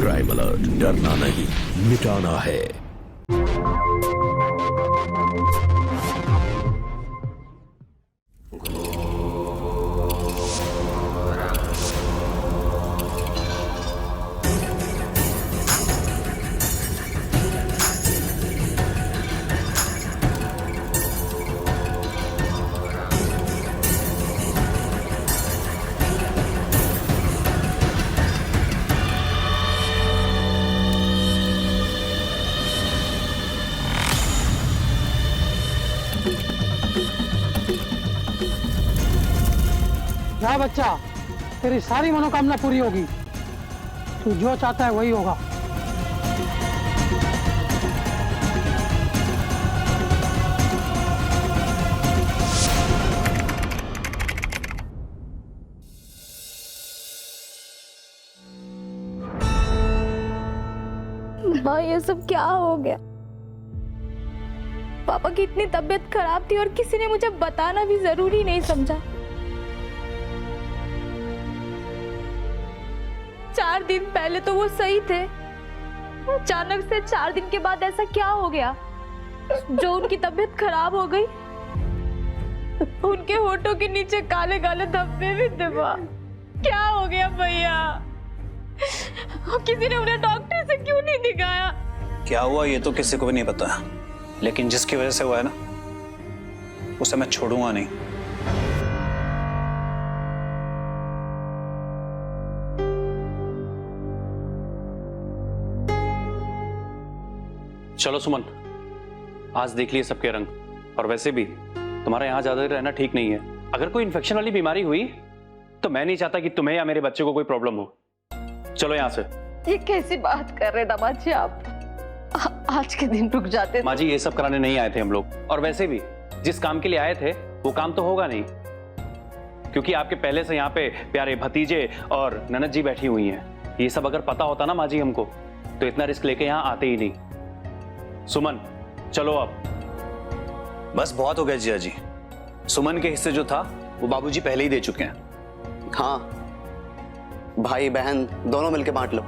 Crime alert, डरना नहीं मिटाना है। जा बच्चा, तेरी सारी मनोकामना पूरी होगी। तू जो चाहता है वही होगा। माँ, ये सब क्या हो गया? पापा की इतनी तबीयत खराब थी और किसी ने मुझे बताना भी जरूरी नहीं समझा। 4 दिन पहले तो वो सही थे, अचानक से 4 दिन के बाद ऐसा क्या हो गया जो उनकी तबीयत खराब हो गई? उनके होठों के नीचे काले काले धब्बे भी थे। माँ, क्या हो गया भैया? किसी ने उन्हें डॉक्टर से क्यों नहीं दिखाया? क्या हुआ ये तो किसी को भी नहीं पता, लेकिन जिसकी वजह से हुआ है ना, उसे मैं छोड़ूंगा नहीं। चलो सुमन, आज देख लिए सबके रंग, और वैसे भी तुम्हारा यहाँ ज्यादा रहना ठीक नहीं है। अगर कोई इन्फेक्शन वाली बीमारी हुई तो मैं नहीं चाहता कि तुम्हें या मेरे बच्चे को कोई प्रॉब्लम हो। चलो यहाँ से। ये कैसी बात कर रहे दामाद जी आप? आज के दिन रुक जाते। माँ जी, ये सब कराने नहीं आए थे हम लोग, और वैसे भी जिस काम के लिए आए थे वो काम तो होगा नहीं, क्योंकि आपके पहले से यहाँ पे प्यारे भतीजे और ननद जी बैठी हुई हैं। ये सब अगर पता होता ना माँ जी हमको, तो इतना रिस्क लेके यहाँ आते ही नहीं। सुमन चलो अब। बस बहुत हो गया जिया जी। सुमन के हिस्से जो था वो बाबूजी पहले ही दे चुके हैं। हाँ, भाई बहन दोनों मिलके बांट लो।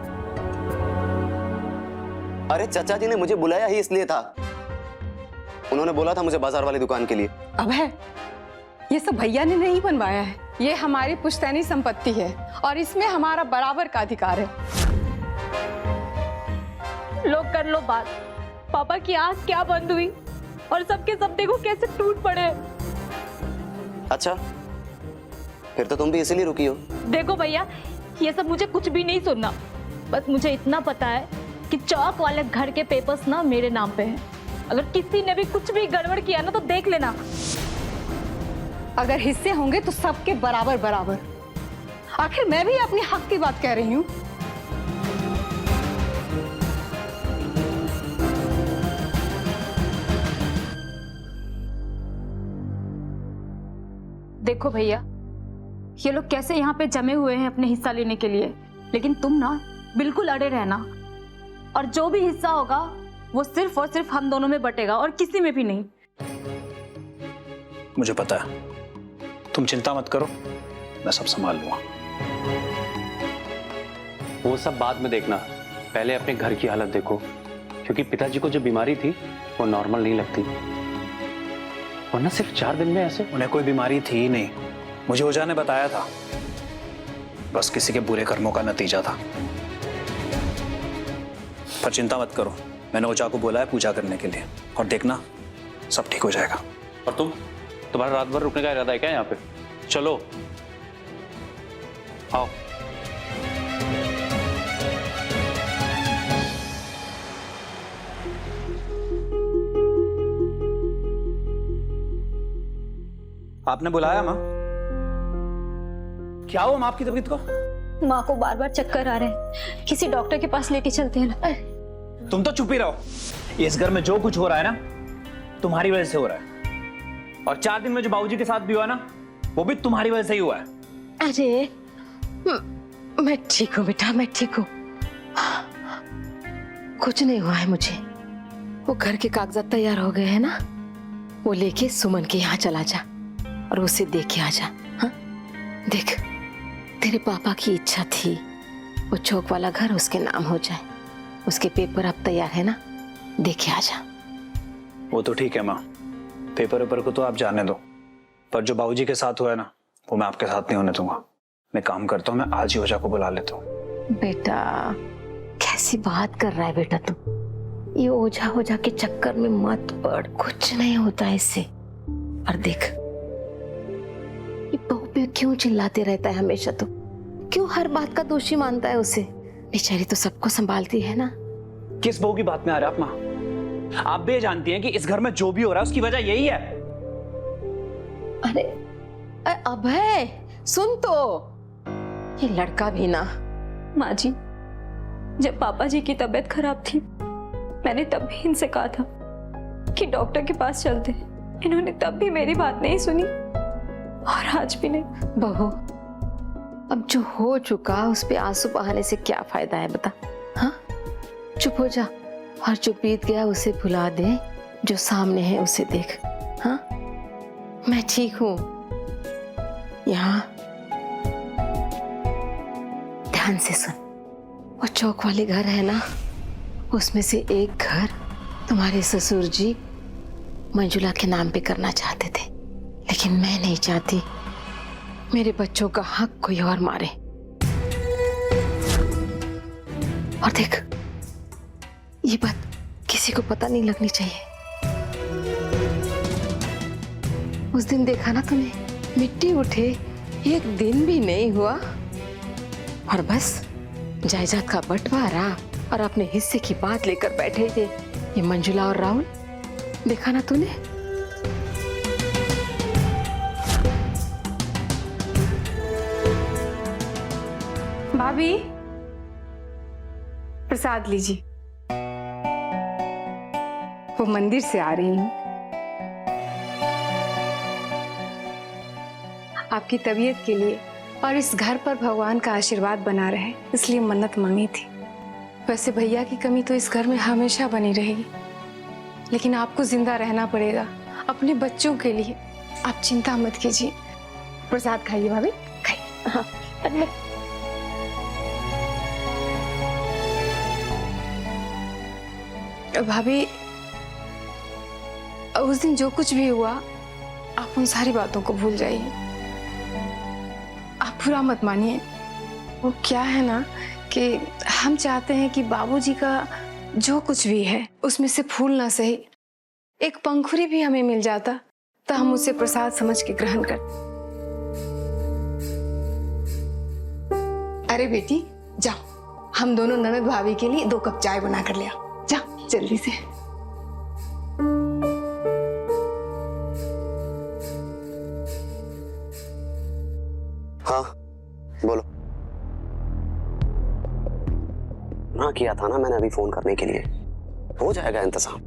अरे चाचा जी ने मुझे बुलाया ही इसलिए था, उन्होंने बोला था मुझे बाजार वाली दुकान के लिए। अब है ये सब भैया ने नहीं बनवाया है, ये हमारी पुश्तैनी संपत्ति है और इसमें हमारा बराबर का अधिकार है। लो कर लो बात। पापा की आंख क्या बंद हुई और सबके सब देखो कैसे टूट पड़े। अच्छा, फिर तो तुम भी इसीलिए रुकी हो। देखो भैया, ये सब मुझे कुछ भी नहीं सुनना। बस मुझे इतना पता है कि चौक वाले घर के पेपर्स ना मेरे नाम पे हैं। अगर किसी ने भी कुछ भी गड़बड़ किया ना तो देख लेना। अगर हिस्से होंगे तो सबके बराबर बराबर। आखिर मैं भी अपने हक की बात कह रही हूँ। देखो भैया, ये लोग कैसे यहाँ पे जमे हुए हैं अपने हिस्सा लेने के लिए, लेकिन तुम ना बिल्कुल अड़े रहना, और जो भी हिस्सा होगा वो सिर्फ और सिर्फ हम दोनों में बटेगा और किसी में भी नहीं। मुझे पता है, तुम चिंता मत करो, मैं सब संभाल लूंगा। वो सब बाद में देखना, पहले अपने घर की हालत देखो, क्योंकि पिताजी को जो बीमारी थी वो नॉर्मल नहीं लगती, वरना सिर्फ 4 दिन में ऐसे। उन्हें कोई बीमारी थी ही नहीं, मुझे ओझा ने बताया था, बस किसी के बुरे कर्मों का नतीजा था। पर चिंता मत करो, मैंने ओझा को बोला है पूजा करने के लिए, और देखना सब ठीक हो जाएगा। और तुम्हारा रात भर रुकने का इरादा है क्या यहाँ पे? चलो आओ। आपने बुलाया माँ? क्या हुआ माँ आपकी तबीयत को? माँ को बार बार चक्कर आ रहे हैं, किसी डॉक्टर के पास लेके चलते हैं ना। तुम तो चुप ही रहो। इस घर में जो कुछ हो रहा है ना तुम्हारी वजह से हो रहा है, और 4 दिन में जो बाबूजी के साथ भी हुआ ना वो भी तुम्हारी वजह से ही हुआ है। अरे मैं ठीक हूँ बेटा, मैं ठीक हूँ, कुछ नहीं हुआ है मुझे। वो घर के कागजात तैयार हो गए हैं ना, वो लेके सुमन के यहाँ चला जा और उसे देख के आ जा। हाँ? देख, तेरे पापा की इच्छा थी वो चौक वाला घर उसके नाम हो जाए। उसके पेपर अब तैयार है ना, देखे आजा। वो तो ठीक है माँ, पेपर वेपर को तो आप जाने दो, पर जो बाबूजी के साथ हुआ है ना, वो मैं आपके साथ नहीं होने दूंगा। मैं काम करता हूँ, मैं आज ही ओझा को बुला लेता हूँ। बेटा कैसी बात कर रहा है बेटा तू? ये ओझा ओझा के चक्कर में मत पड़, कुछ नहीं होता इससे। और देख, ये बहू पे क्यों चिल्लाते रहता है हमेशा? तो क्यों हर बात का दोषी मानता है उसे? बेचारी तो सबको संभालती है ना। किस बहू की बात में आ रहे आप माँ? आप भी जानती हैं कि इस घर में जो भी हो रहा है उसकी वजह यही है। अरे अभय सुन तो, ये लड़का भी ना। माँ जी, जब पापा जी की तबीयत खराब थी, मैंने तब भी इनसे कहा था कि डॉक्टर के पास चलते। इन्होंने तब भी मेरी बात नहीं सुनी और आज भी नहीं। बहू, अब जो हो चुका उस पे आंसू बहाने से क्या फायदा है बता? हाँ, चुप हो जा और जो बीत गया उसे भुला दे, जो सामने है उसे देख। हाँ, मैं ठीक हूं। यहाँ ध्यान से सुन, वो चौक वाले घर है ना, उसमें से एक घर तुम्हारे ससुर जी मंजुला के नाम पे करना चाहते थे, लेकिन मैं नहीं चाहती मेरे बच्चों का हक कोई और मारे। और देख, ये बात किसी को पता नहीं लगनी चाहिए। उस दिन देखा ना तूने, मिट्टी उठे एक दिन भी नहीं हुआ और बस जायदाद का बंटवारा और अपने हिस्से की बात लेकर बैठे थे ये मंजुला और राहुल। देखा ना तूने? भाभी, प्रसाद लीजिए। वो मंदिर से आ रही हूँ। आपकी तबीयत के लिए और इस घर पर भगवान का आशीर्वाद बना रहे, इसलिए मन्नत मांगी थी। वैसे भैया की कमी तो इस घर में हमेशा बनी रहेगी, लेकिन आपको जिंदा रहना पड़ेगा अपने बच्चों के लिए। आप चिंता मत कीजिए। प्रसाद खाइए भाभी, खाइए। हाँ, भाभी, उस दिन जो कुछ भी हुआ, आप उन सारी बातों को भूल जाइए। आप बुरा मत मानिए। वो क्या है ना कि हम चाहते हैं कि बाबूजी का जो कुछ भी है उसमें से फूल ना सही, एक पंखुड़ी भी हमें मिल जाता तो हम उसे प्रसाद समझ के ग्रहण करते। अरे बेटी जाओ, हम दोनों ननद भाभी के लिए 2 कप चाय बना कर ले आओ। जाओ जल्दी से। हाँ बोलो। ना किया था ना मैंने अभी फोन करने के लिए। हो जाएगा इंतजाम।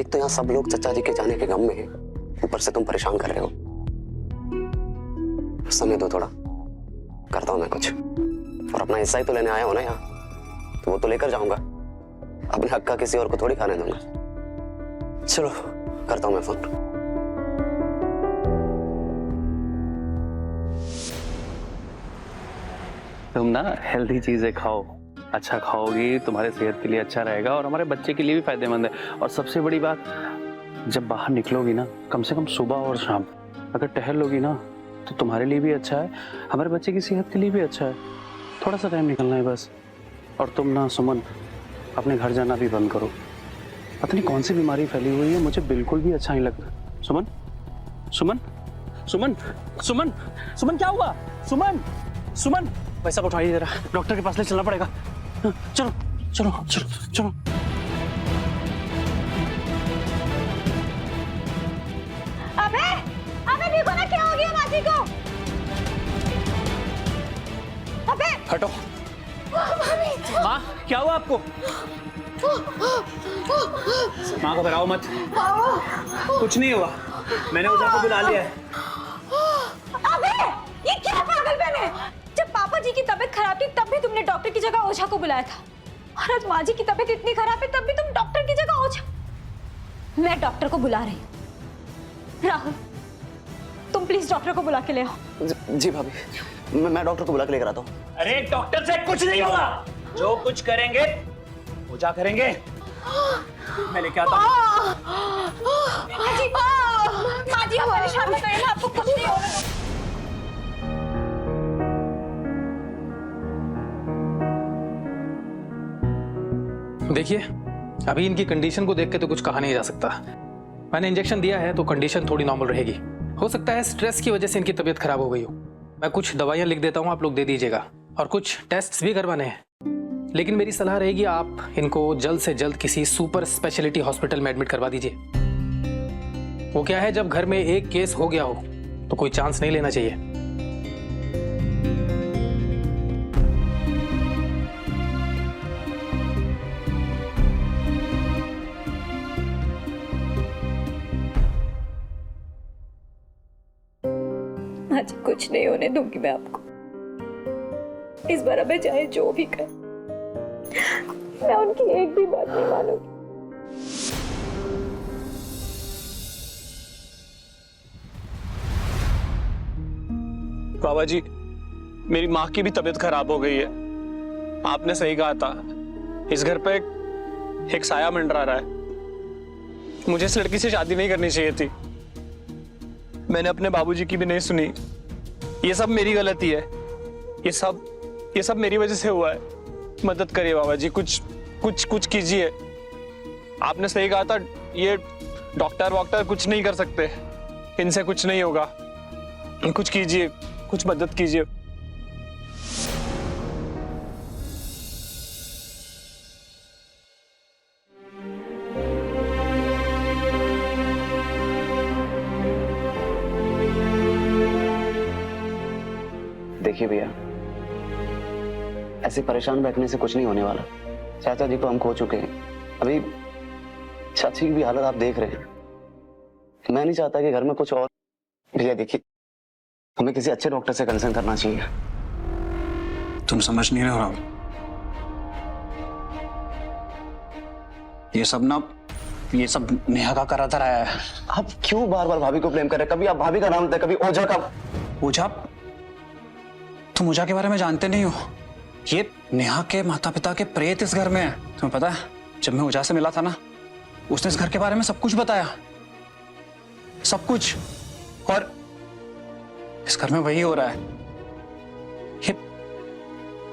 एक तो यहाँ सब लोग चचा जी के जाने के गम में हैं, ऊपर से तुम परेशान कर रहे हो। समय दो थोड़ा, करता हूँ मैं कुछ। और अपना हिस्सा ही तो लेने आया हो ना यहाँ, तो वो तो लेकर जाऊंगा। अपने हक का किसी और को थोड़ी खाने दूंगा। चलो करता हूँ मैं फोन। तुम ना हेल्दी चीजें खाओ, अच्छा खाओगी, तुम्हारे सेहत के लिए अच्छा रहेगा और हमारे बच्चे के लिए भी फायदेमंद है। और सबसे बड़ी बात, जब बाहर निकलोगी ना, कम से कम सुबह और शाम अगर टहल लोगी ना, तो तुम्हारे लिए भी अच्छा है, हमारे बच्चे की सेहत के लिए भी अच्छा है। थोड़ा सा टाइम निकलना है बस। और तुम ना सुमन, अपने घर जाना भी बंद करो। पता नहीं कौन सी बीमारी फैली हुई है, मुझे बिल्कुल भी अच्छा नहीं लगता। सुमन, सुमन, सुमन, सुमन, सुमन, क्या हुआ? सुमन, सुमन, पैसा उठाइए जरा, डॉक्टर के पास ले चलना पड़ेगा। चलो चलो चलो चलो। अबे, अबे देखो ना क्या हो गया माजी को। अबे हटो। माँ, क्या हुआ आपको? माँ को घबराओ मत, कुछ नहीं हुआ। मैंने ओझा को बुला लिया है। अबे ये क्या पागलपन है? जब पापा जी की तबीयत खराब थी तब भी तुमने डॉक्टर की जगह ओझा को बुलाया था, और आज माँ जी की तबीयत इतनी खराब है तब भी तुम डॉक्टर की जगह ओझा। मैं डॉक्टर को बुला रही हूँ। राहुल, तुम प्लीज डॉक्टर को बुला के ले आओ। जी भाभी। मैं डॉक्टर को बुला के लेकर आता हूँ। अरे डॉक्टर से कुछ नहीं होगा, जो कुछ करेंगे ओझा करेंगे। मैं लेके आता हूँ। माजी आप परेशान मत होइए, आपको कुछ नहीं होगा। देखिए, अभी इनकी कंडीशन को देख के तो कुछ कहा नहीं जा सकता। मैंने इंजेक्शन दिया है तो कंडीशन थोड़ी नॉर्मल रहेगी। हो सकता है स्ट्रेस की वजह से इनकी तबीयत खराब हो गई हो। मैं कुछ दवाइयां लिख देता हूं, आप लोग दे दीजिएगा, और कुछ टेस्ट्स भी करवाने हैं। लेकिन मेरी सलाह रहेगी आप इनको जल्द से जल्द किसी सुपर स्पेशलिटी हॉस्पिटल में एडमिट करवा दीजिए। वो क्या है, जब घर में एक केस हो गया हो तो कोई चांस नहीं लेना चाहिए। आज कुछ नहीं होने दूंगी मैं आपको। इस बार अब चाहे जो भी कर, मैं उनकी एक भी बात नहीं मानूंगी। बाबा जी, मेरी माँ की भी तबीयत खराब हो गई है। आपने सही कहा था, इस घर पे एक साया मंडरा रहा है। मुझे इस लड़की से शादी नहीं करनी चाहिए थी। मैंने अपने बाबूजी की भी नहीं सुनी। ये सब मेरी गलती है। ये सब मेरी वजह से हुआ है। मदद करिए बाबा जी, कुछ कीजिए। आपने सही कहा था, ये डॉक्टर वॉक्टर कुछ नहीं कर सकते, इनसे कुछ नहीं होगा। कुछ कीजिए, कुछ मदद कीजिए। देखिए भैया, ऐसे परेशान बैठने से कुछ नहीं होने वाला। चाचा जी को हम खो चुके हैं, अभी चाची की भी हालत आप देख रहे हैं। मैं नहीं चाहता कि घर में कुछ और। भैया देखिए, हमें किसी अच्छे डॉक्टर से कंसल्ट करना चाहिए। तुम समझ नहीं रहे हो राहुल, ये सब नेहा का करा धरा है। आप क्यों बार बार भाभी को ब्लेम कर रहे हैं? कभी आप भाभी का नाम लेते, कभी ओझा का। ओझा? तुम ओझा के बारे में जानते नहीं हो। ये नेहा के माता पिता के प्रेत इस घर में है। तुम्हें पता है, जब मैं ओझा से मिला था ना, उसने इस घर के बारे में सब कुछ बताया, सब कुछ। और इस घर में वही हो रहा है। ये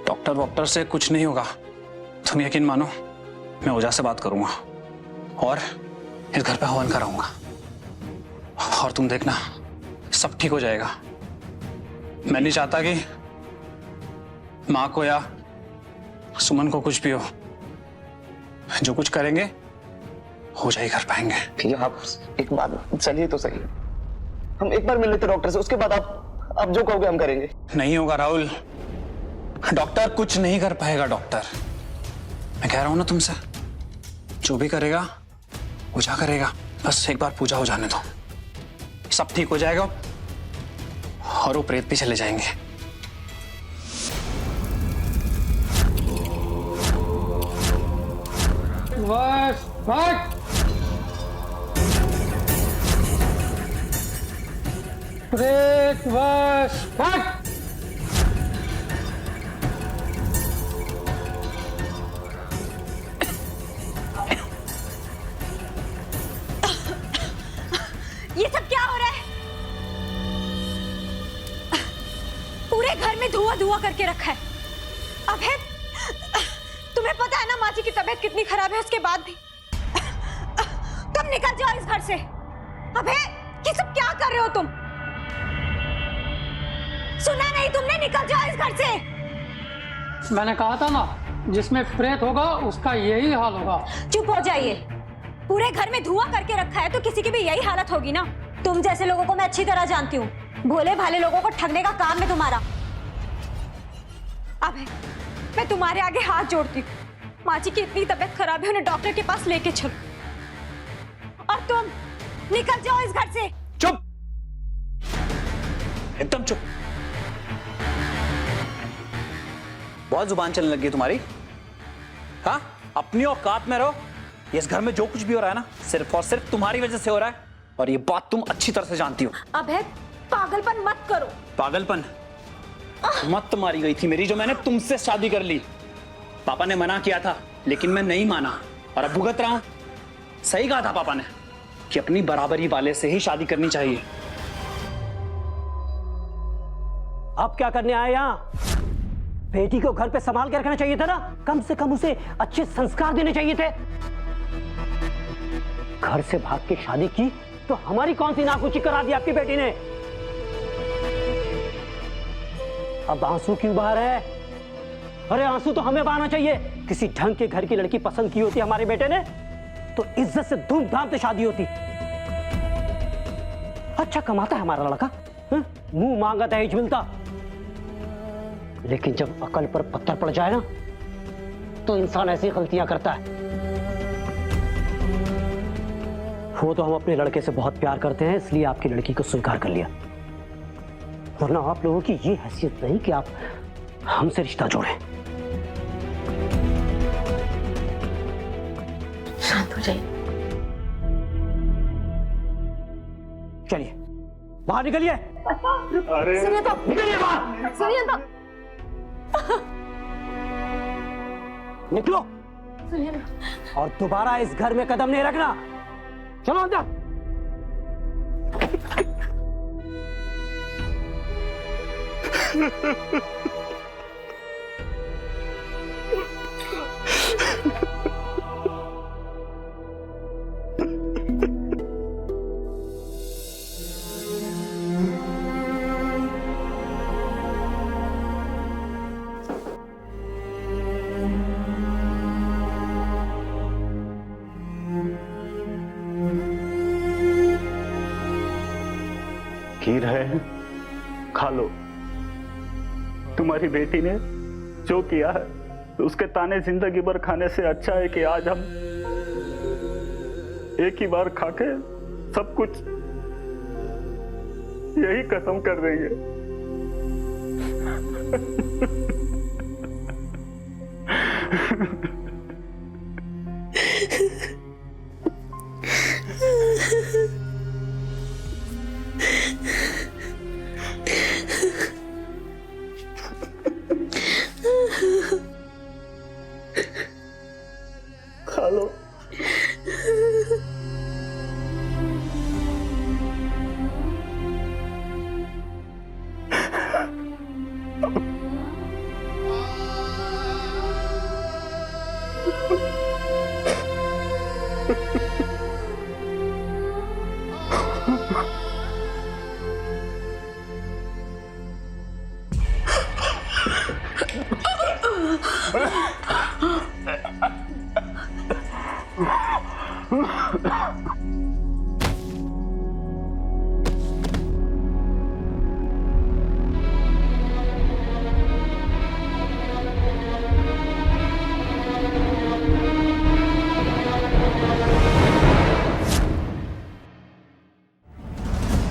डॉक्टर वॉक्टर से कुछ नहीं होगा। तुम यकीन मानो, मैं ओझा से बात करूंगा और इस घर पे हवन कराऊंगा, और तुम देखना सब ठीक हो जाएगा। मैं नहीं चाहता कि माँ को या सुमन को कुछ भी हो। जो कुछ करेंगे हो जाए कर पाएंगे। भैया आप एक बार चलिए तो सही, हम एक बार मिल लेते डॉक्टर से, उसके बाद आप जो कहोगे हम करेंगे। नहीं होगा राहुल, डॉक्टर कुछ नहीं कर पाएगा। डॉक्टर, मैं कह रहा हूं ना तुमसे, जो भी करेगा ओझा करेगा। बस एक बार पूजा हो जाने दो, सब ठीक हो जाएगा और वो प्रेत भी चले जाएंगे। बस हट। प्रेत बस हट। ये सब क्या हो रहा है? पूरे घर में धुआं धुआं करके रखा है। अभय, तुम्हें पता है ना माँ जी की तबीयत कितनी खराब है, उसके बाद भी तुम निकल जाओ इस घर से। अभय, ये सब क्या कर रहे हो तुम? सुना नहीं तुमने? निकल जाओ इस घर से। मैंने कहा था ना, जिसमें प्रेत होगा उसका यही हाल होगा। चुप हो जाइए। पूरे घर में धुआं करके रखा है तो किसी की भी यही हालत होगी ना। तुम जैसे लोगों को मैं अच्छी तरह जानती हूँ। भोले भाले लोगों को ठगने का काम है तुम्हारा। अबे, मैं तुम्हारे आगे हाथ जोड़ती हूँ। माँ जी की इतनी तबीयत खराब है, उन्हें डॉक्टर के पास लेके चलो। और तुम निकल जाओ इस घर से। चुप, एकदम चुप। बहुत जुबान चलने लगी है तुम्हारी। हाँ, अपनी औकात में रहो। इस घर में जो कुछ भी हो रहा है ना, सिर्फ और सिर्फ तुम्हारी वजह से हो रहा है, और ये बात तुम अच्छी तरह से जानती हो। अबे, पागलपन मत करो। पागलपन? मत मारी गई थी मेरी, जो मैंने तुमसे शादी कर ली। पापा ने मना किया था लेकिन मैं नहीं माना और अब भुगत रहा हूं। सही कहा था पापा ने कि अपनी बराबरी वाले से ही शादी करनी चाहिए। आप क्या करने आए यहाँ? बेटी को घर पे संभाल के रखना चाहिए था ना, कम से कम उसे अच्छे संस्कार देने चाहिए थे। घर से भाग के शादी की तो हमारी कौन सी नाक ऊंची करा दी आपकी बेटी ने। अब आंसू क्यों बहा रहे हैं? अरे आंसू तो हमें बहाना चाहिए। किसी ढंग के घर की लड़की पसंद की होती हमारे बेटे ने तो इज्जत से धूमधाम से शादी होती। अच्छा कमाता है हमारा लड़का, मुंह मांगा दहेज मिलता। लेकिन जब अकल पर पत्थर पड़ जाए ना तो इंसान ऐसी गलतियां करता है। वो तो हम अपने लड़के से बहुत प्यार करते हैं इसलिए आपकी लड़की को स्वीकार कर लिया, वरना आप लोगों की ये हैसियत नहीं कि आप हमसे रिश्ता जोड़ें। शांत हो जाइए। चलिए बाहर निकलिए। अरे सुनिए तो, निकलिए बाहर, सुनिए तो, निकलो सुनिए ना। और दोबारा इस घर में कदम नहीं रखना। चलो अंदर। खीर है, खा लो। तुम्हारी बेटी ने जो किया है उसके ताने जिंदगी भर खाने से अच्छा है कि आज हम एक ही बार खाके सब कुछ यही खत्म कर देंगे। खा लो।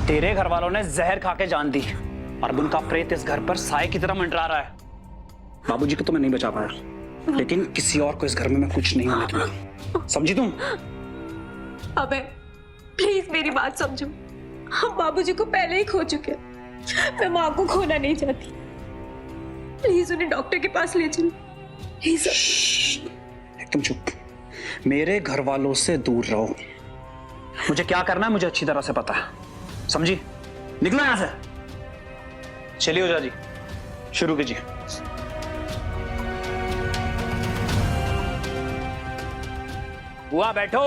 तेरे घर वालों ने जहर खा के जान दी और अब उनका प्रेत इस घर पर साए की तरह मंडरा रहा है। बाबूजी को तो मैं नहीं बचा पाया, लेकिन किसी और को इस घर में मैं कुछ नहीं होने दूंगा। समझी तुम? अबे प्लीज मेरी बात समझो। हम बाबूजी को पहले ही खो चुके हैं। मैं माँ को खोना नहीं चाहती। प्लीज उन्हें डॉक्टर के पास ले चलो। प्लीज। एकदम चुप। मेरे घर वालों से दूर रहो। मुझे क्या करना है मुझे अच्छी तरह से पता है, समझी? निकलो यहां से। चलिए ओझा जी, शुरू कीजिए। हुआ बैठो।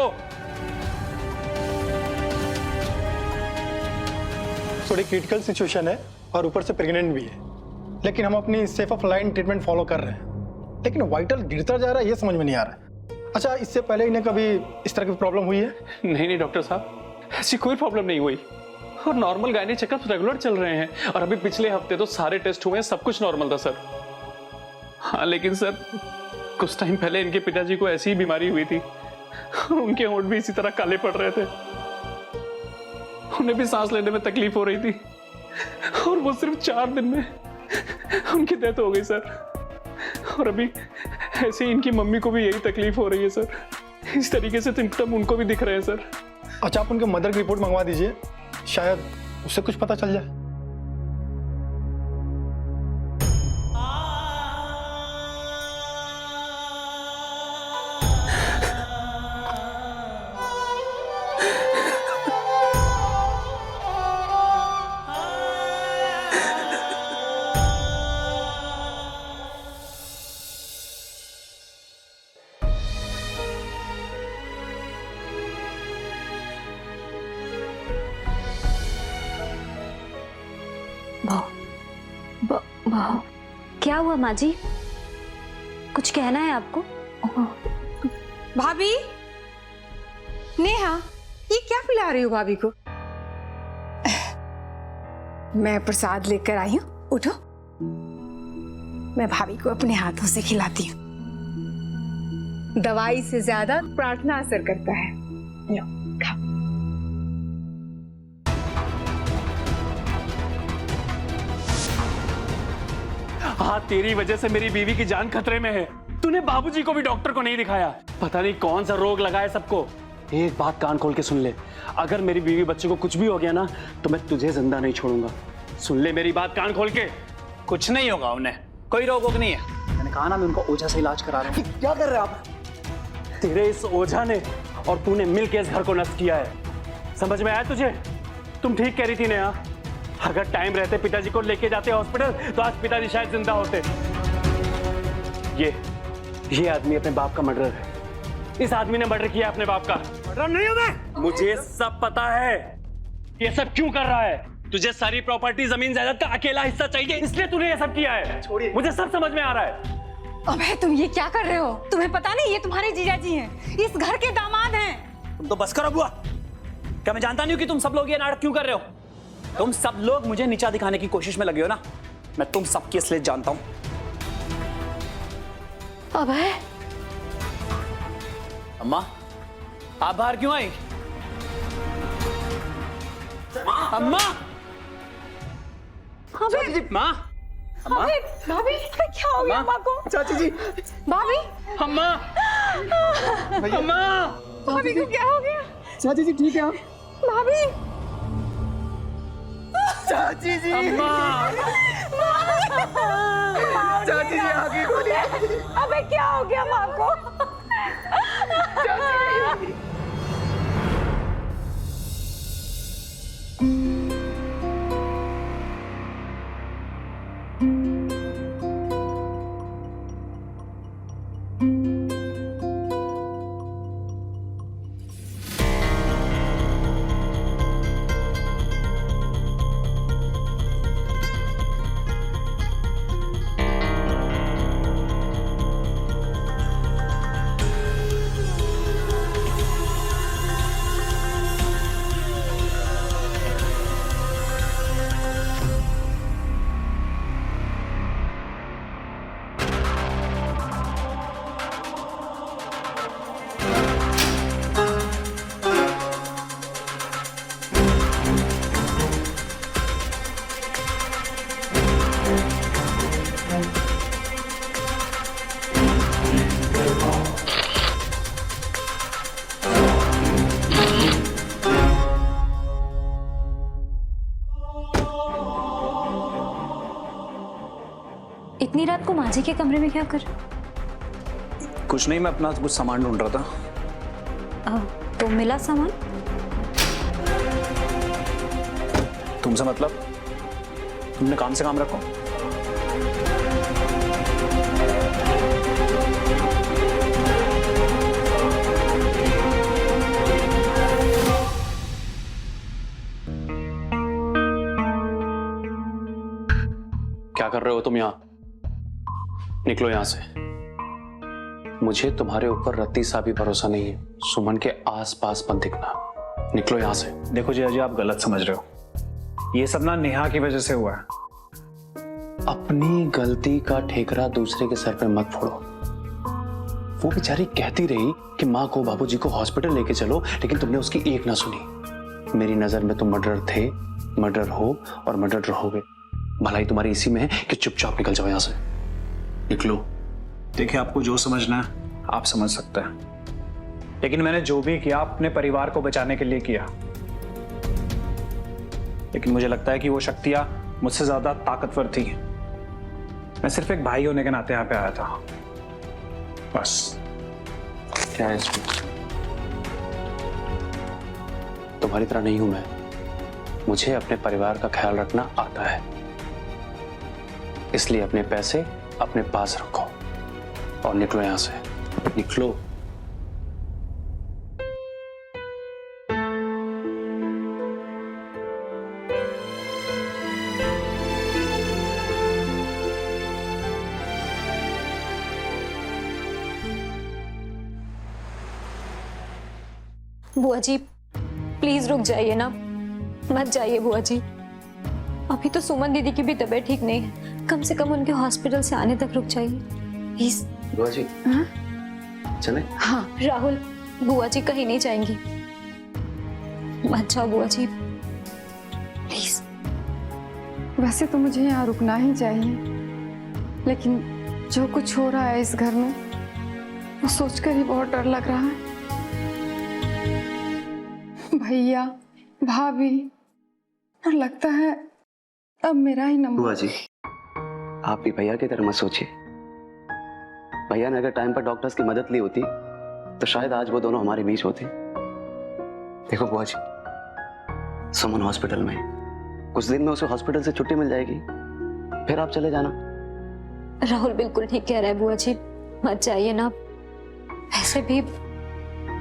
थोड़ी क्रिटिकल सिचुएशन है और ऊपर से प्रेग्नेंट भी है, लेकिन हम अपनी safe of line treatment follow कर रहे हैं। लेकिन वाइटल गिरता जा रहा है, ये समझ में नहीं आ रहा है। अच्छा, इससे पहले इन्हें कभी इस तरह की प्रॉब्लम हुई है? नहीं डॉक्टर साहब, ऐसी कोई प्रॉब्लम नहीं हुई और नॉर्मल गायनी चेकअप रेगुलर चल रहे हैं और अभी पिछले हफ्ते तो सारे टेस्ट हुए हैं, सब कुछ नॉर्मल था सर। हाँ लेकिन सर कुछ टाइम पहले इनके पिताजी को ऐसी ही बीमारी हुई थी और उनके होंठ भी इसी तरह काले पड़ रहे थे। उन्हें भी सांस लेने में तकलीफ हो रही थी और वो सिर्फ 4 दिन में उनकी डेथ हो गई सर। और अभी ऐसे ही इनकी मम्मी को भी यही तकलीफ हो रही है सर। इस तरीके से सिम्टम उनको भी दिख रहे हैं सर। अच्छा, आप उनके मदर की रिपोर्ट मंगवा दीजिए, शायद उससे कुछ पता चल जाए। क्या हुआ माँ जी? कुछ कहना है आपको? भाभी, नेहा, ये क्या पिला रही हो भाभी को? मैं प्रसाद लेकर आई हूँ, उठो। मैं भाभी को अपने हाथों से खिलाती हूँ। दवाई से ज्यादा प्रार्थना असर करता है। लो, खाओ। हाँ, तेरी वजह से मेरी बीवी की जान खतरे में है। तूने बाबूजी को भी डॉक्टर को नहीं दिखाया। पता नहीं कौन सा रोग लगा है सबको। एक बात कान खोल के सुन ले, अगर मेरी बीवी बच्चे को कुछ भी हो गया ना तो मैं तुझे जिंदा नहीं छोड़ूंगा। सुन ले मेरी बात कान खोल के। कुछ नहीं होगा उन्हें, कोई रोग वोग नहीं है। मैंने कहा ना, मैं उनको ओझा से इलाज करा रहा हूँ। क्या कर रहे हो आप? तेरे इस ओझा ने और तूने मिलकर इस घर को नष्ट किया है। समझ में आया तुझे? तुम ठीक कह रही थी नेहा, अगर टाइम रहते पिताजी को लेके जाते हॉस्पिटल तो आज पिताजी शायद जिंदा होते। ये आदमी अपने बाप का मर्डरर है। इस आदमी ने मर्डर किया अपने बाप का। मर्डर नहीं हूं मैं। मुझे सब पता है ये सब क्यों कर रहा है। तुझे सारी प्रॉपर्टी, जमीन जायदाद का अकेला हिस्सा चाहिए, इसलिए तूने ये सब किया है। छोड़िए, मुझे सब समझ में आ रहा है। अबे तुम ये क्या कर रहे हो? तुम्हें पता नहीं ये तुम्हारे जीजाजी हैं, इस घर के दामाद हैं। तुम तो बस करो बुआ। क्या मैं जानता नहीं हूँ कि तुम सब लोग ये नाटक क्यों कर रहे हो? तुम सब लोग मुझे नीचा दिखाने की कोशिश में लगे हो ना। मैं तुम सबकी असलियत जानता हूँ। अभय, अम्मा, आप बाहर क्यों आई? अम्मा, माँ, भाभी, भाभी, क्या हो गया माँ को? चाची जी, भाभी, अम्मा, अम्मा, भाभी को क्या हो गया? चाची जी ठीक है आप? भाभी, चाची जी, अम्मा, चाची जी आगे बोलिए। अबे क्या हो गया माँ को? चाची जी। इतनी रात को माझी के कमरे में क्या कर? कुछ नहीं, मैं अपना कुछ सामान ढूंढ रहा था। तो मिला सामान? तुमसे मतलब? तुमने काम से काम रखो। क्या कर रहे हो तुम यहाँ? निकलो यहां से। मुझे तुम्हारे ऊपर रत्ती सा भी भरोसा नहीं है। सुमन के आसपास मत दिखना। निकलो यहां से। देखो जी अजय, आप गलत समझ रहे हो। ये सब ना नेहा की वजह से हुआ है। अपनी गलती का ठेकरा दूसरे के सर पे मत फोड़ो। वो बेचारी कहती रही कि माँ को, बाबूजी को हॉस्पिटल लेके चलो, लेकिन तुमने उसकी एक ना सुनी। मेरी नजर में तुम मर्डर थे, मर्डर हो और मर्डर रहोगे। भलाई तुम्हारी इसी में है कि चुपचाप निकल जाओ यहां से। निकलो। देखिए, आपको जो समझना है आप समझ सकते हैं, लेकिन मैंने जो भी किया अपने परिवार को बचाने के लिए किया। लेकिन मुझे लगता है कि वो शक्तियां मुझसे ज्यादा ताकतवर थी। मैं सिर्फ एक भाई होने के नाते यहां पे आया था, बस। क्या है इसमें? तुम्हारी तरह नहीं हूं मैं। मुझे अपने परिवार का ख्याल रखना आता है, इसलिए अपने पैसे अपने पास रखो और निकलो यहां से। निकलो। बुआ जी प्लीज रुक जाइए ना, मत जाइए बुआ जी। अभी तो सुमन दीदी की भी तबीयत ठीक नहीं है, कम से कम उनके हॉस्पिटल से आने तक रुक जाइए प्लीज। बुआ जी चले? हाँ राहुल, बुआ जी कहीं नहीं जाएंगी, मत जाओ बुआ जी प्लीज। वैसे तो मुझे यहाँ रुकना ही चाहिए, लेकिन जो कुछ हो रहा है इस घर में वो सोचकर ही बहुत डर लग रहा है। भैया, भाभी, और लगता है अब मेरा ही नंबर। बुआ जी आप भी भैया की तरह मत सोचिए। भैया ने अगर टाइम पर डॉक्टर्स की मदद ली होती तो शायद आज वो दोनों हमारे बीच होते। देखो बुआ जी, सुमन हॉस्पिटल में, कुछ दिन में उसे हॉस्पिटल से छुट्टी मिल जाएगी, फिर आप चले जाना। राहुल बिल्कुल ठीक कह रहा है बुआ जी, मत जाइए ना। वैसे भी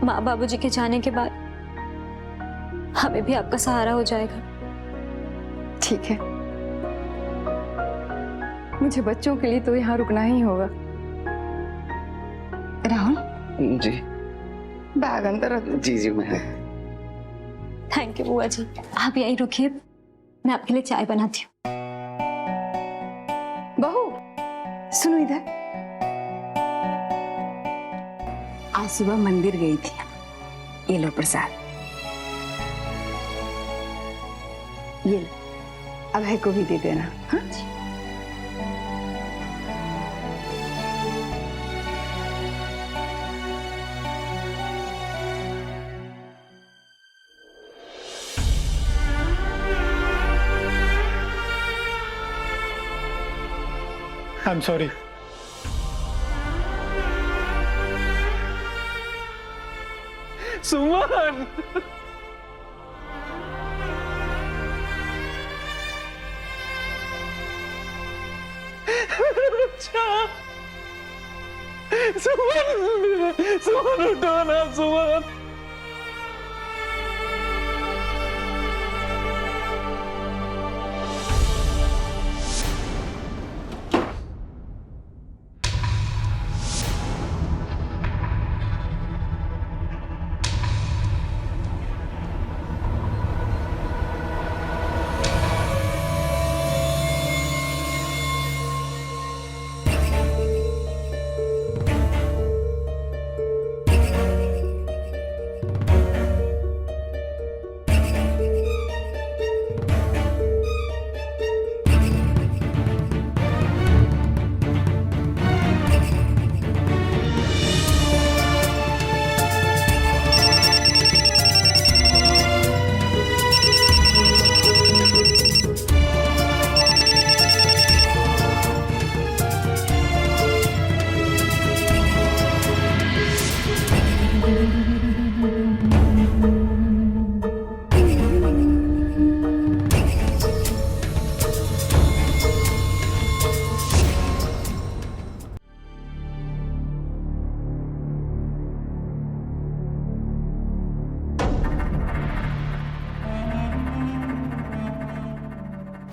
माँ बाबूजी के जाने के बाद हमें भी आपका सहारा हो जाएगा। ठीक है, मुझे बच्चों के लिए तो यहाँ रुकना ही होगा। राहुल जी बैग अंदर रख दो। जी मैं। थैंक यू बुआ जी, आप यहीं रुकिए, मैं आपके लिए चाय बनाती हूँ। बहू सुनो इधर। आज सुबह मंदिर गई थी, ये लो प्रसाद। ये लो, अभय को भी दे देना। हाँ? I am sorry. सुमन सुमन उठो ना सुमन।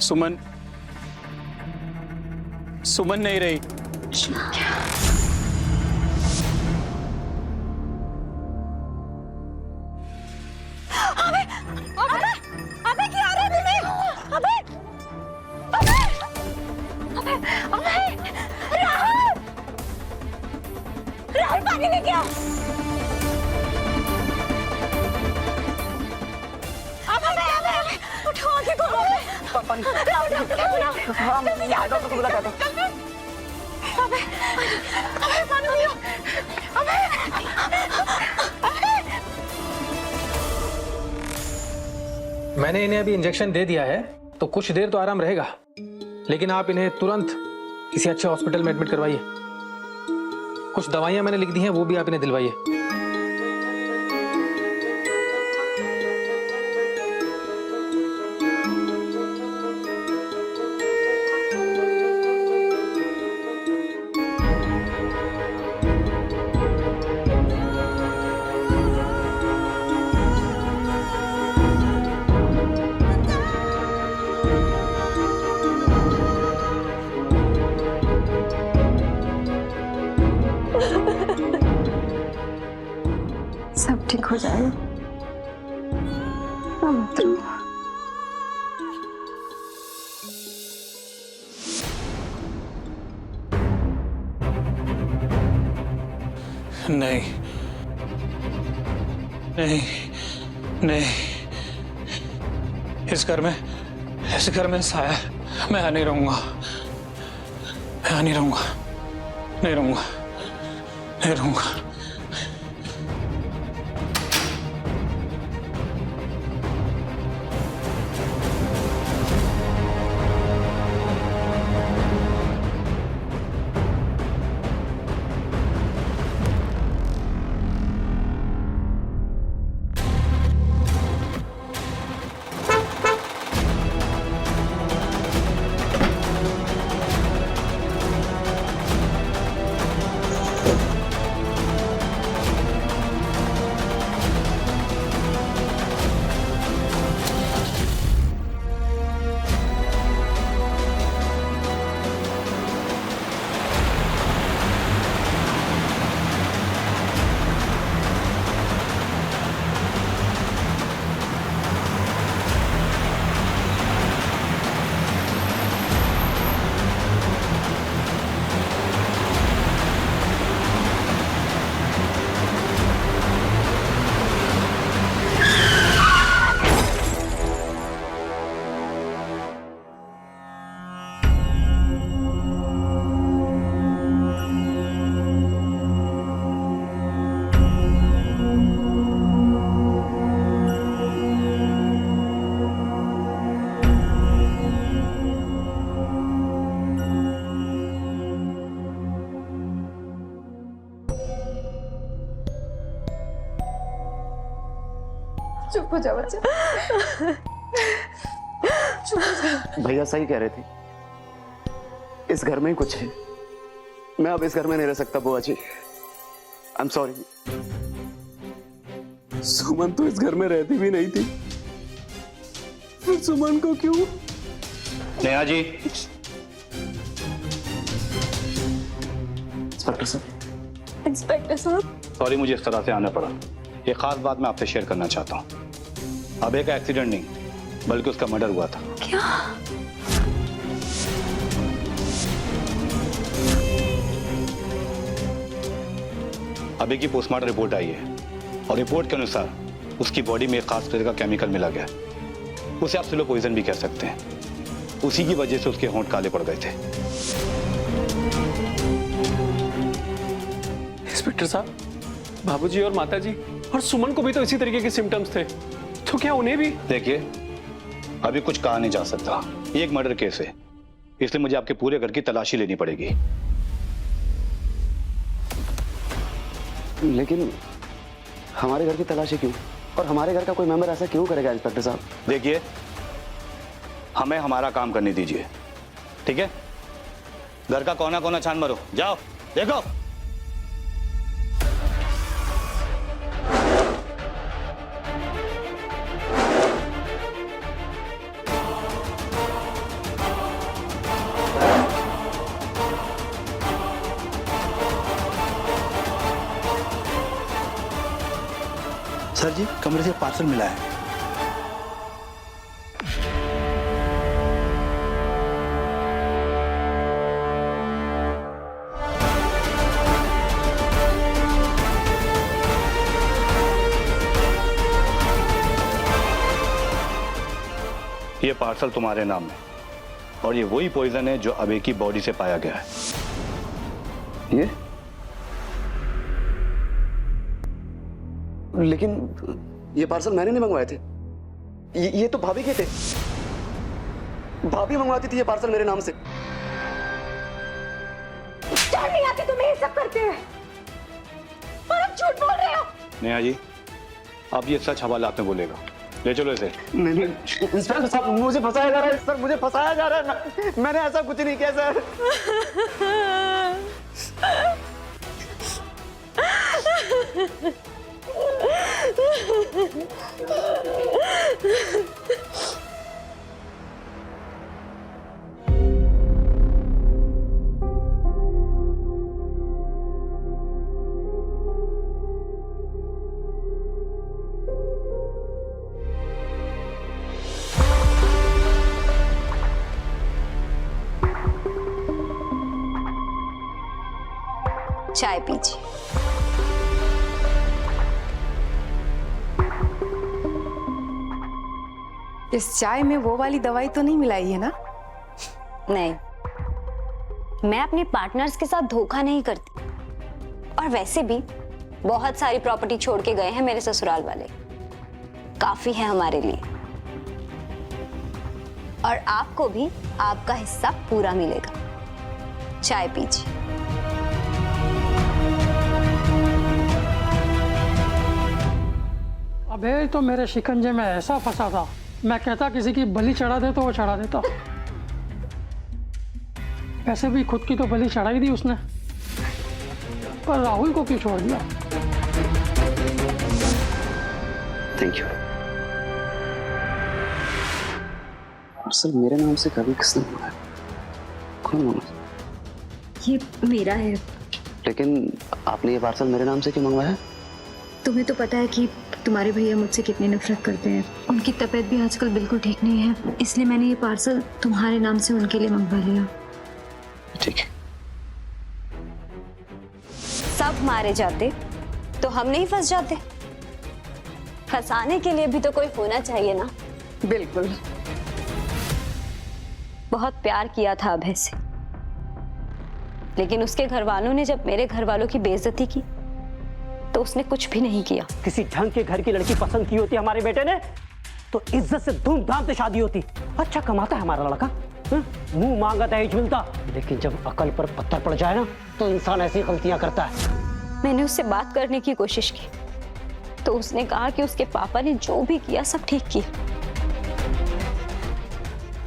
सुमन सुमन नहीं रही। अबे क्या आ रहा है तुम्हें? अबे राहुल, राहुल पानी लेके आओ। अबे उठो, आगे खोलो। राहुल डॉक्टर को बुलाओ। हाँ डॉक्टर को बुलाता हूँ। अबे पानी लियो। मैंने इन्हें अभी इंजेक्शन दे दिया है, तो कुछ देर तो आराम रहेगा, लेकिन आप इन्हें तुरंत किसी अच्छे हॉस्पिटल में एडमिट करवाइए। कुछ दवाइयां मैंने लिख दी हैं, वो भी आप इन्हें दिलवाइए। सब ठीक हो जाएगा। इतना मत रो। नहीं नहीं नहीं, इस घर में साया, मैं यहाँ नहीं रहूंगा, मैं यहाँ नहीं रहूंगा, नहीं रहूंगा, नहीं रहूंगा। चुप हो जा बच्चा। भैया सही कह रहे थे, इस घर में ही कुछ है। मैं अब इस घर में नहीं रह सकता बुआ जी, आई एम सॉरी। सुमन तो इस घर में रहती भी नहीं थी, फिर सुमन को क्यों? नेहा जी। इंस्पेक्टर साहब। इंस्पेक्टर साहब, सॉरी, मुझे इस तरह से आना पड़ा। एक खास बात मैं आपसे शेयर करना चाहता हूँ। अबे का एक्सीडेंट नहीं, बल्कि उसका मर्डर हुआ था। क्या? अबे की पोस्टमार्टम रिपोर्ट आई है और रिपोर्ट के अनुसार उसकी बॉडी में एक खास तरह का केमिकल मिला गया। उसे आप स्लो पॉइजन भी कह सकते हैं। उसी की वजह से उसके होंठ काले पड़ गए थे। इंस्पेक्टर साहब, बाबूजी और माताजी और सुमन को भी तो इसी तरीके के सिम्टम्स थे, तो क्या उन्हें भी? देखिए, अभी कुछ कहा नहीं जा सकता। ये एक मर्डर केस है, इसलिए मुझे आपके पूरे घर की तलाशी लेनी पड़ेगी। लेकिन हमारे घर की तलाशी क्यों? और हमारे घर का कोई मेंबर ऐसा क्यों करेगा इंस्पेक्टर साहब? देखिए, हमें हमारा काम करने दीजिए, ठीक है? घर का कोना कोना छान मारो, जाओ देखो। सर जी, कमरे से पार्सल मिला है। ये पार्सल तुम्हारे नाम है और ये वही पॉइजन है जो अबे की बॉडी से पाया गया है। लेकिन ये पार्सल मैंने नहीं मंगवाए थे, ये तो भाभी के थे। भाभी मंगवाती थी ये पार्सल मेरे नाम से। शर्म नहीं आती तुम्हें ये सब करते हुए? और अब झूठ बोल रहे हो। नेहा जी, अब ये सच हवाला आपने बोलेगा। ले चलो इसे। नहीं, इंस्पेक्टर साहब, मुझे फंसाया जा रहा है सर, मुझे फंसाया जा रहा है। मैंने ऐसा कुछ नहीं किया सर। चाय पीजिए। इस चाय में वो वाली दवाई तो नहीं मिलाई है ना? नहीं, मैं अपने पार्टनर्स के साथ धोखा नहीं करती। और वैसे भी बहुत सारी प्रॉपर्टी छोड़ के गए हैं मेरे ससुराल वाले, काफी है हमारे लिए। और आपको भी आपका हिस्सा पूरा मिलेगा। चाय पीजिए। अबे तो मेरे शिकंजे में ऐसा फंसा था, मैं कहता किसी की बलि चढ़ा दे तो वो चढ़ा देता। वैसे भी खुद की तो बलि चढ़ाई दी उसने, पर राहुल को क्यों छोड़ दिया? Thank you. पार्सल मेरे नाम से कभी किसने मंगाया? कौन मंगाया? ये मेरा है। लेकिन आपने ये पार्सल मेरे नाम से क्यों मंगवाया? तुम्हें तो पता है कि तुम्हारे भैया मुझसे कितनी नफरत करते हैं। उनकी तबीयत भी आजकल बिल्कुल ठीक नहीं है, इसलिए मैंने ये पार्सल तुम्हारे नाम से उनके लिए मंगवा लिया। ठीक है। सब मारे जाते तो हम नहीं फंस जाते। फंसाने के लिए भी तो कोई होना चाहिए ना। बिल्कुल। बहुत प्यार किया था अभय से, लेकिन उसके घर वालों ने जब मेरे घर वालों की बेइज्जती की तो उसने कुछ भी नहीं किया। किसी ढंग के घर की लड़की पसंद की होती हमारे बेटे ने तो इज्जत से धूमधाम से शादी होती। अच्छा कमाता है हमारा लड़का, मुंह मांगा दहेज मिलता। लेकिन जब अकल पर पत्थर पड़ जाए ना तो इंसान ऐसी गलतियां करता है। मैंने उससे बात करने की कोशिश की तो उसने कहा कि उसके पापा ने जो भी किया सब ठीक किया।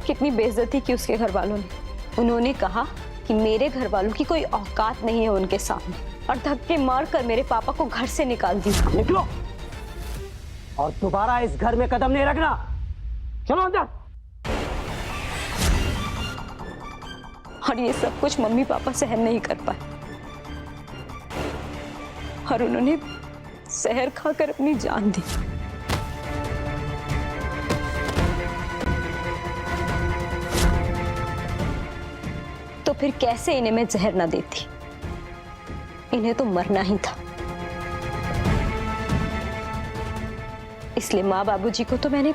कितनी बेइज्जती की उसके घर वालों ने। उन्होंने कहा कि मेरे घर वालों की कोई औकात नहीं है उनके सामने, और धक्के मार कर मेरे पापा को घर से निकाल दिया। निकलो और दोबारा इस घर में कदम नहीं रखना। चलो अंदर। और ये सब कुछ मम्मी पापा सहन नहीं कर पाए और उन्होंने जहर खाकर अपनी जान दी। तो फिर कैसे इन्हें मैं जहर ना देती? इन्हें तो मरना ही था। इसलिए माँ बाबूजी को तो मैंने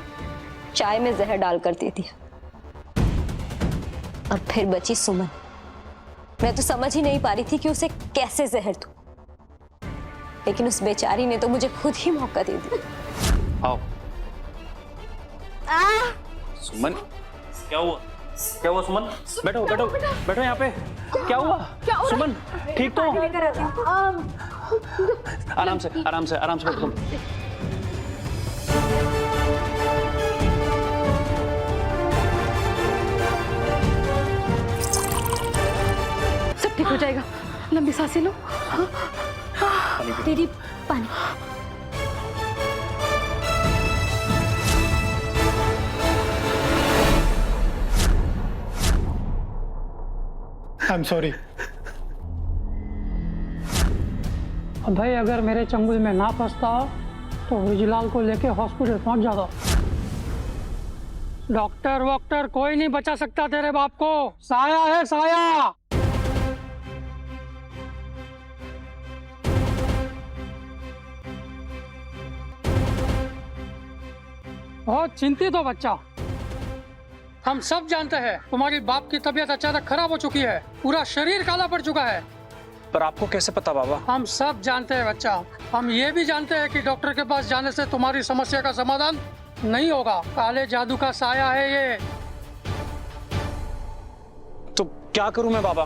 चाय में जहर डालकर दे दिया। और फिर बची सुमन। मैं तो समझ ही नहीं पा रही थी कि उसे कैसे जहर दूं, लेकिन उस बेचारी ने तो मुझे खुद ही मौका दे दिया। आओ। सुमन, क्या हुआ? क्या हुआ सुमन? बैठो बैठो बैठो यहाँ पे। क्या हुआ सुमन? ठीक तो? आराम से आराम से आराम से बैठो तुम। सब ठीक हो जाएगा, लंबी सांसें लो। दीदी पानी। I am sorry. भाई अगर मेरे चंगुल में ना फंसता तो विजलाल को लेके हॉस्पिटल पहुंच जाता। डॉक्टर वॉक्टर कोई नहीं बचा सकता तेरे बाप को। साया है साया। बहुत चिंतित हो बच्चा। हम सब जानते हैं तुम्हारी बाप की तबीयत अचानक खराब हो चुकी है, पूरा शरीर काला पड़ चुका है। पर आपको कैसे पता बाबा? हम सब जानते हैं बच्चा। हम ये भी जानते हैं कि डॉक्टर के पास जाने से तुम्हारी समस्या का समाधान नहीं होगा। काले जादू का साया है ये। तो क्या करूं मैं बाबा?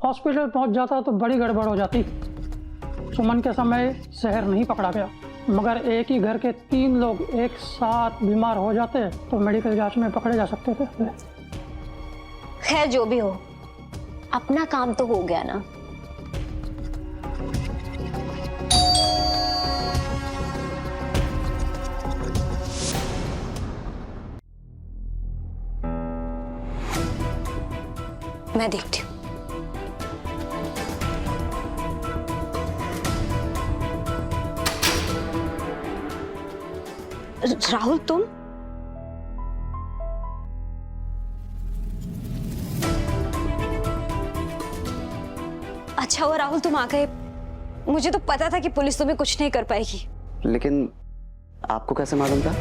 हॉस्पिटल पहुंच जाता तो बड़ी गड़बड़ हो जाती। सुमन के समय जहर नहीं पकड़ा गया, मगर एक ही घर के 3 लोग एक साथ बीमार हो जाते तो मेडिकल जांच में पकड़े जा सकते थे। खैर जो भी हो, अपना काम तो हो गया ना। मैं देखती हूँ। राहुल तुम? राहुल तुम आ गए, मुझे तो पता था कि पुलिस तुम्हें कुछ नहीं कर पाएगी। लेकिन आपको कैसे मालूम था?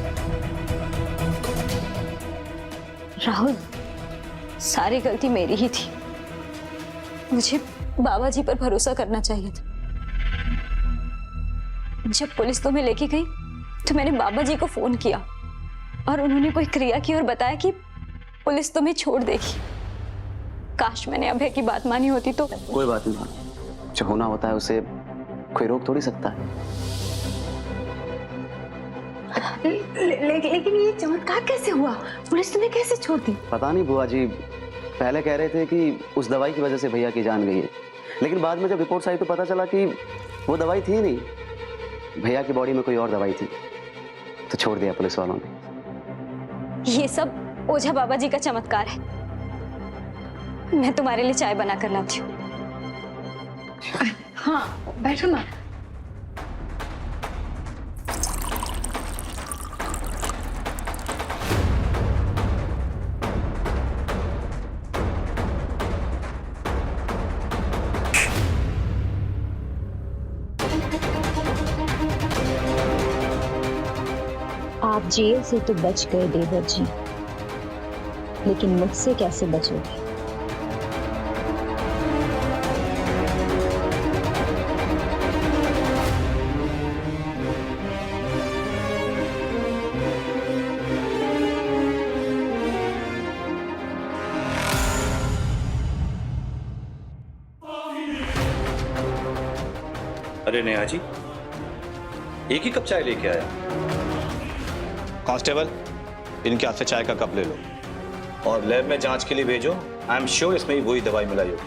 राहुल, सारी गलती मेरी ही थी। मुझे बाबा जी पर भरोसा करना चाहिए था। जब पुलिस तुम्हें लेके गई तो मैंने बाबा जी को फोन किया और उन्होंने कोई क्रिया की और बताया कि पुलिस तुम्हें छोड़ देगी। काश मैंने अभय की बात मानी होती तो। कोई बात नहीं, जो होना होता है उसे कोई रोक थोड़ी सकता है। लेकिन ये चमत्कार कैसे हुआ? पुलिस तुम्हें कैसे छोड़ दी? पता नहीं बुआ जी, पहले कह रहे थे कि उस दवाई की वजह से भैया की जान गई है, लेकिन बाद में जब रिपोर्ट्स आई तो पता चला कि वो दवाई थी नहीं, भैया की बॉडी में कोई और दवाई थी, तो छोड़ दिया पुलिस वालों ने। ये सब ओझा बाबा जी का चमत्कार है। मैं तुम्हारे लिए चाय बना कर लाती हूँ। हाँ बैठो ना। आप जेल से तो बच गए देवर जी, लेकिन मुझसे कैसे बचोगे? अरे नेहा जी, एक ही कप चाय लेके आया। कांस्टेबल, इनके हाथ से चाय का कप ले लो और लैब में जांच के लिए भेजो। आई एम श्योर इसमें ही वही दवाई मिलाई होगी।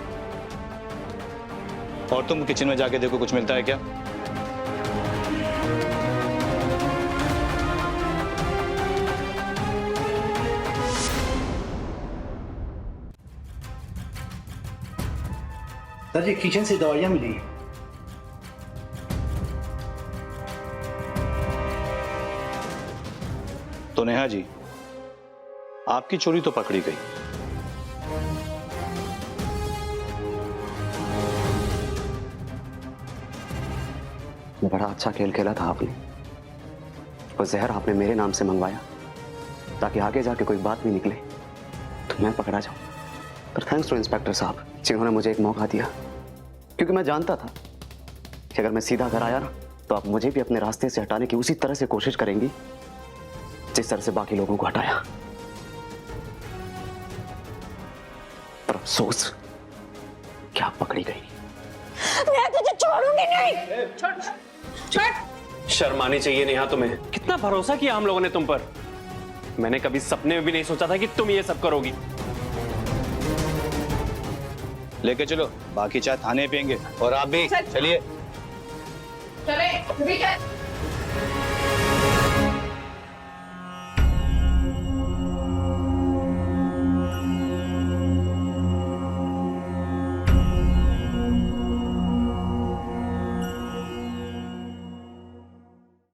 और तुम किचन में जाके देखो कुछ मिलता है क्या। सर जी किचन से दवाइयाँ मिली हैं। तो नेहा जी, आपकी चोरी तो पकड़ी गई, बड़ा अच्छा खेल खेला था आपने। वो जहर आपने मेरे नाम से मंगवाया ताकि आगे जाके कोई बात नहीं निकले तो मैं पकड़ा जाऊं। पर थैंक्स टू इंस्पेक्टर साहब जिन्होंने मुझे एक मौका दिया, क्योंकि मैं जानता था कि अगर मैं सीधा घर आया ना तो आप मुझे भी अपने रास्ते से हटाने की उसी तरह से कोशिश करेंगी जिस तरह से बाकी लोगों को हटाया। पर अफसोस क्या पकड़ी गई। मैं तुझे छोड़ूंगी नहीं। छोड़। शर्म आनी चाहिए नेहा तुम्हें। कितना भरोसा किया हम लोगों ने तुम पर। मैंने कभी सपने में भी नहीं सोचा था कि तुम ये सब करोगी। लेके चलो, बाकी चाय थाने पियेंगे और आप भी चलिए। चले